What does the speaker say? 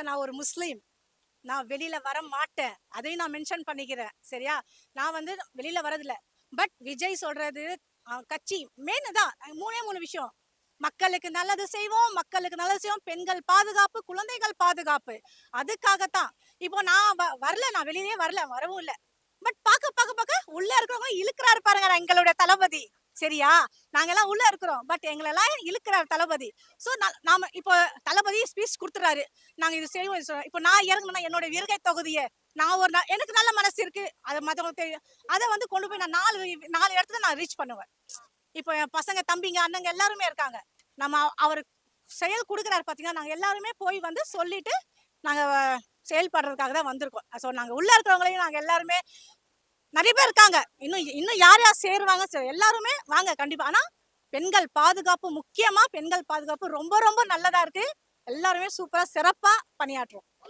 நான் ஒரு முஸ்லீம். நான் வெளியில வர மாட்டேன். அதையும் நான் மென்ஷன் பண்ணிக்கிறேன். சரியா? நான் வந்து வெளியில வரதில்ல. பட் விஜய் சொல்றது கட்சி மெயின் தான். 3 விஷயம். மக்களுக்கு நல்லது செய்வோம், மக்களுக்கு நல்லது செய்வோம், பெண்கள் பாதுகாப்பு, குழந்தைகள் பாதுகாப்பு. அதுக்காகத்தான். இப்போ நான் வரல, நான் வெளியவே வரல, வரவும் இல்ல. பட் பாக்க உள்ள இருக்கிறவங்க இழுக்கிறாரு பாருங்க எங்களுடைய தளபதி. சரியா? நாங்கெல்லாம் உள்ள இருக்கிறோம். பட் எங்களெல்லாம் இழுக்கிறார் தளபதி. சோ நாம இப்போ தளபதி ஸ்பீச் குடுத்துறாரு. நாங்க இது செய்வோம். இப்போ நான் இறங்கணும்னா என்னோட விருகை தொகுதியை எனக்கு நல்ல மனசு இருக்கு. அது மத்தவங்களுக்கு தெரியும். அதை வந்து கொண்டு போய் நான் 4 இடத்துல நான் ரீச் பண்ணுவேன். இப்போ என் பசங்க, தம்பிங்க, அண்ணங்க எல்லாருமே இருக்காங்க. நம்ம அவர் செயல் குடுக்குறாரு பாத்தீங்கன்னா, நாங்க எல்லாருமே போய் வந்து சொல்லிட்டு நாங்க செயல்படுறதுக்காக தான் வந்திருக்கோம். சோ நாங்க உள்ள இருக்கிறவங்களையும் நாங்க எல்லாருமே நிறைய பேர் இருக்காங்க. இன்னும் யார் யார் சேருவாங்க எல்லாருமே வாங்க கண்டிப்பா. ஆனா பெண்கள் பாதுகாப்பு முக்கியமா, பெண்கள் பாதுகாப்பு ரொம்ப ரொம்ப நல்லதா இருக்கு. எல்லாருமே சூப்பரா சிறப்பா பணியாற்றுவோம்.